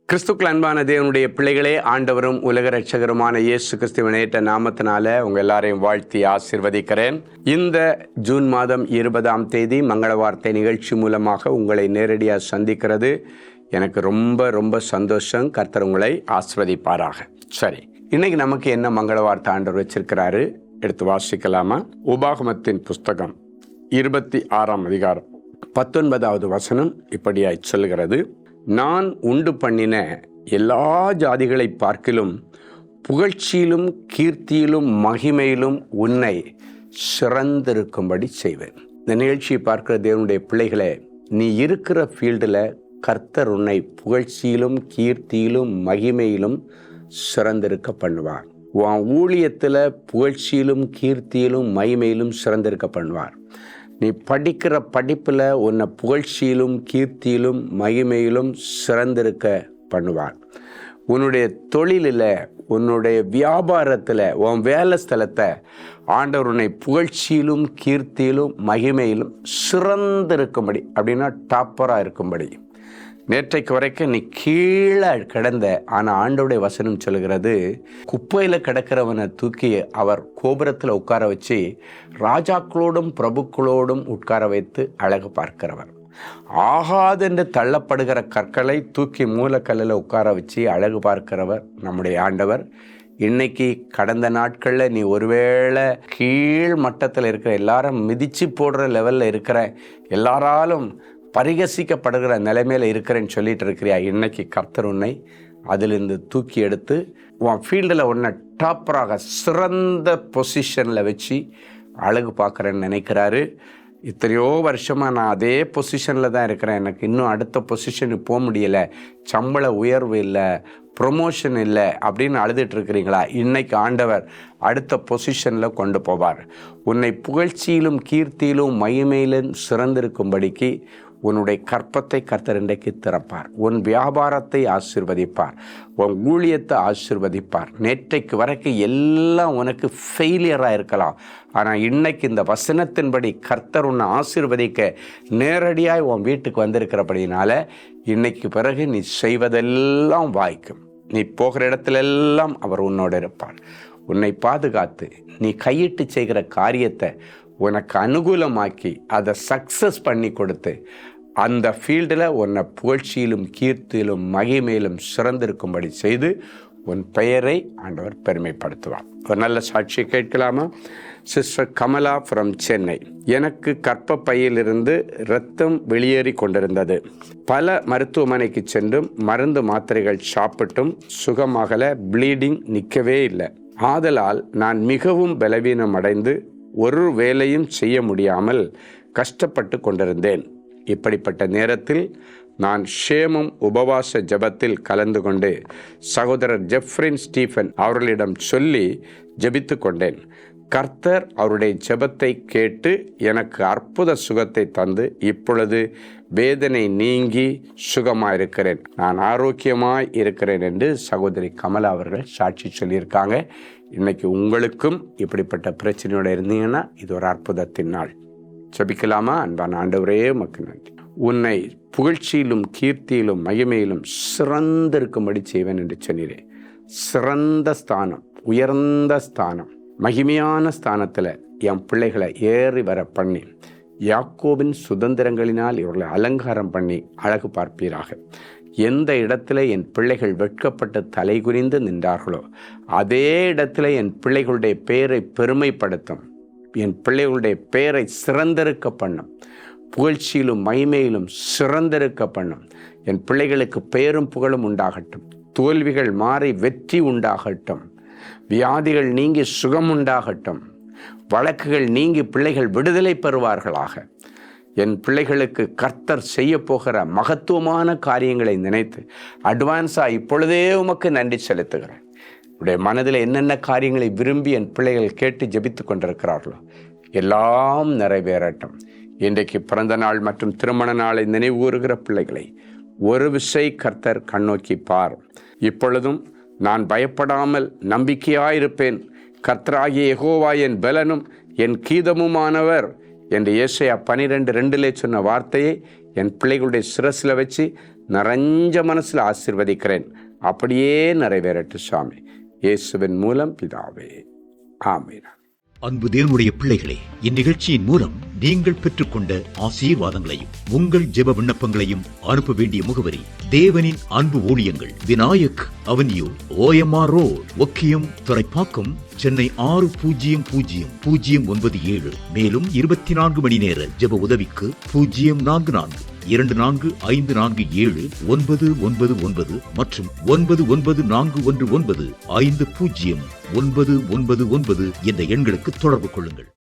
கிறிஸ்துக்கள் அன்பான தேவனுடைய பிள்ளைகளே, ஆண்டவரும் உலக ரட்சகருமான இயேசு கிறிஸ்துவின் ஏற்ற நாமத்தினால உங்கள் எல்லாரையும் வாழ்த்தி ஆசீர்வதிக்கிறேன். இந்த ஜூன் மாதம் 20ஆம் தேதி மங்கள வார்த்தை நிகழ்ச்சி மூலமாக உங்களை நேரடியாக சந்திக்கிறது எனக்கு ரொம்ப சந்தோஷம். கர்த்தர் உங்களை ஆசீர்வதிப்பாராக. சரி, இன்னைக்கு நமக்கு என்ன மங்கள வார்த்தை ஆண்டவர் வச்சிருக்கிறாரு, எடுத்து வாசிக்கலாமா? உபாகமத்தின் புஸ்தகம் 26ஆம் அதிகாரம் 19வது வசனம் இப்படியாய் சொல்கிறது: நான் உண்டு பண்ணின எல்லா ஜாதிகளை பார்க்கிலும் புகழ்ச்சியிலும் கீர்த்தியிலும் மகிமையிலும் உன்னை சிறந்திருக்கும்படி செய்வேன். இந்த நிகழ்ச்சியை பார்க்கிற தேவனுடைய பிள்ளைகளே, நீ இருக்கிற ஃபீல்டில் கர்த்தர் உன்னை புகழ்ச்சியிலும் கீர்த்தியிலும் மகிமையிலும் சிறந்திருக்க பண்ணுவார். உன் ஊழியத்தில் புகழ்ச்சியிலும் கீர்த்தியிலும் மகிமையிலும் சிறந்திருக்க பண்ணுவார். நீ படிக்கிற படிப்பில் உன்னை புகழ்ச்சியிலும் கீர்த்தியிலும் மகிமையிலும் சிறந்திருக்க பண்ணுவார். உன்னுடைய தொழிலில், உன்னுடைய வியாபாரத்தில், உன் வேலை ஸ்தலத்தை ஆண்டவர் உன்னை புகழ்ச்சியிலும் கீர்த்தியிலும் மகிமையிலும் சிறந்திருக்கும்படி, அப்படின்னா டாப்பராக இருக்கும்படி. நேற்றைக்கு வரைக்கும் நீ கீழே கிடந்த, ஆனால் ஆண்டவருடைய வசனம் சொல்கிறது, குப்பையில் கிடக்கிறவனை தூக்கி அவர் கோபுரத்தில் உட்கார வச்சு ராஜாக்களோடும் பிரபுக்களோடும் உட்கார வைத்து அழகு பார்க்கிறவர். ஆகாதென்று தள்ளப்படுகிற கற்களை தூக்கி மூலக்கல்லில் உட்கார வச்சு அழகு பார்க்கிறவர் நம்முடைய ஆண்டவர். இன்னைக்கு கடந்த நாட்களில் நீ ஒருவேளை கீழ் மட்டத்தில் இருக்கிற, எல்லாரும் மிதிச்சு போடுற லெவலில் இருக்கிற, எல்லாராலும் பரிகசிக்கப்படுகிற நிலைமையில் இருக்கிறேன்னு சொல்லிட்டு இருக்கிறியா? இன்னைக்கு கர்த்தர் உன்னை அதிலிருந்து தூக்கி எடுத்து உன் ஃபீல்டில் உன்னை டாப்பராக சிறந்த பொசிஷனில் வச்சு அழகு பார்க்குறேன்னு நினைக்கிறாரு. இத்தனையோ வருஷமாக நான் அதே பொசிஷனில் தான் இருக்கிறேன், எனக்கு இன்னும் அடுத்த பொசிஷனுக்கு போக முடியலை, சம்பள உயர்வு இல்லை, ப்ரொமோஷன் இல்லை அப்படின்னு அழுதுட்டு இருக்கிறீங்களா? இன்னைக்கு ஆண்டவர் அடுத்த பொசிஷனில் கொண்டு போவார். உன்னை புகழ்ச்சியிலும் கீர்த்தியிலும் மகிமையிலும் சிறந்திருக்கும்படிக்கு உன்னுடைய கற்பத்தை கர்த்தர் இன்றைக்கு திறப்பார். உன் வியாபாரத்தை ஆசீர்வதிப்பார், உன் ஊழியத்தை ஆசீர்வதிப்பார். நேற்றைக்கு வரைக்கும் எல்லாம் உனக்கு ஃபெயிலியராக இருக்கலாம், ஆனால் இன்னைக்கு இந்த வசனத்தின்படி கர்த்தர் உன்னை ஆசீர்வதிக்க நேரடியாக உன் வீட்டுக்கு வந்திருக்கிறபடினால இன்னைக்கு பிறகு நீ செய்வதெல்லாம் வாய்க்கும். நீ போகிற இடத்துலெல்லாம் அவர் உன்னோடு இருப்பார். உன்னை பாதுகாத்து நீ கையிட்டு செய்கிற காரியத்தை உனக்கு அனுகூலமாக்கி அதை சக்ஸஸ் பண்ணி கொடுத்து அந்த ஃபீல்டில் உன்னை புகழ்ச்சியிலும் கீர்த்தியிலும் மகிமையிலும் சிறந்திருக்கும்படி செய்து உன் பெயரை ஆண்டவர் பெருமைப்படுத்துவார். ஒரு நல்ல சாட்சியை கேட்கலாமா? Sister Kamala from Chennai. எனக்கு கர்ப்பப்பையிலிருந்து இரத்தம் வெளியேறி கொண்டிருந்தது. பல மருத்துவமனைக்கு சென்றும் மருந்து மாத்திரைகள் சாப்பிட்டும் சுகமாகல, ப்ளீடிங் நிற்கவே இல்லை. ஆதலால் நான் மிகவும் பலவீனம் அடைந்து ஒரு வேலையும் செய்ய முடியாமல் கஷ்டப்பட்டு கொண்டிருந்தேன். இப்படிப்பட்ட நேரத்தில் நான் ஷேமும் உபவாச ஜெபத்தில் கலந்து கொண்டு சகோதரர் ஜெஃப்ரின் ஸ்டீஃபன் அவர்களிடம் சொல்லி ஜெபித்து கொண்டேன். கர்த்தர் அவருடைய ஜெபத்தை கேட்டு எனக்கு அற்புத சுகத்தை தந்து இப்பொழுது வேதனை நீங்கி சுகமாயிருக்கிறேன், நான் ஆரோக்கியமாய் இருக்கிறேன் என்று சகோதரி கமலா அவர்கள் சாட்சி சொல்லியிருக்காங்க. இன்னைக்கு உங்களுக்கும் இப்படிப்பட்ட பிரச்சனையோடு இருந்தீங்கன்னா இது ஒரு அற்புதத்தின் நாள். ஜெபிக்கலாமா? அன்பான ஆண்டவரே, உமக்கு நன்றி. உன்னை புகழ்ச்சியிலும் கீர்த்தியிலும் மகிமையிலும் சிறந்திருக்கும்படி செய்வேன் என்று சொன்னீரே. சிறந்த ஸ்தானம், உயர்ந்த ஸ்தானம், மகிமையான ஸ்தானத்தில் என் பிள்ளைகளை ஏறி வர பண்ணி யாக்கோபின் சுதந்திரங்களினால் இவர்களை அலங்காரம் பண்ணி அழகு பார்ப்பீராக. எந்த இடத்துல என் பிள்ளைகள் வெட்கப்பட்டு தலை குனிந்து நின்றார்களோ அதே இடத்துல என் பிள்ளைகளுடைய பெயரை பெருமைப்படுத்தும், என் பிள்ளைகளுடைய பெயரை சிறந்திருக்க பண்ணும், புகழ்ச்சியிலும் மகிமையிலும் சிறந்திருக்க பண்ணும். என் பிள்ளைகளுக்கு பெயரும் புகழும் உண்டாகட்டும், தோல்விகள் மாறி வெற்றி உண்டாகட்டும், வியாதிகள் நீங்கி சுகம் உண்டாகட்டும், வழக்குகள் நீங்கி பிள்ளைகள் விடுதலை பெறுவார்களாக. என் பிள்ளைகளுக்கு கர்த்தர் செய்ய போகிற மகத்துவமான காரியங்களை நினைத்து அட்வான்ஸாக இப்பொழுதே உமக்கு நன்றி செலுத்துகிறேன். உடைய மனதில் என்னென்ன காரியங்களை விரும்பி என் பிள்ளைகள் கேட்டு ஜெபித்து கொண்டிருக்கிறார்களோ எல்லாம் நிறைவேறட்டும். இன்றைக்கு பிறந்த நாள் மற்றும் திருமண நாளை நினைவு கூறுகிற பிள்ளைகளை ஒரு விசை கர்த்தர் கண்ணோக்கி பார். இப்பொழுதும் நான் பயப்படாமல் நம்பிக்கையாயிருப்பேன், கர்த்தராகிய யெகோவா என் பலனும் என் கீதமுமானவர் என்று ஏசாயா 12:2 சொன்ன வார்த்தையை என் பிள்ளைகளுடைய சிரசில் வச்சு நிறைஞ்ச மனசில் ஆசீர்வதிக்கிறேன். அப்படியே நிறைவேறட்டும் சுவாமி. இயேசுவின் மூலம் பிதாவே, ஆமென். அன்பு தேவனுடைய பிள்ளைகளே, இந்நிகழ்ச்சியின் மூலம் நீங்கள் பெற்றுக்கொண்ட ஆசீர்வாதங்களையும் உங்கள் ஜெப விண்ணப்பங்களையும் அனுப்ப வேண்டிய முகவரி: தேவனின் அன்பு ஊழியங்கள், Vinayak avenue, OMR road, Okkiyam, Thoraipakkam, Chennai 600097. மேலும் 24 மணி நேர ஜெப உதவிக்கு 04424579999 மற்றும் 9941150999 என்ற எண்களுக்கு தொடர்பு கொள்ளுங்கள்.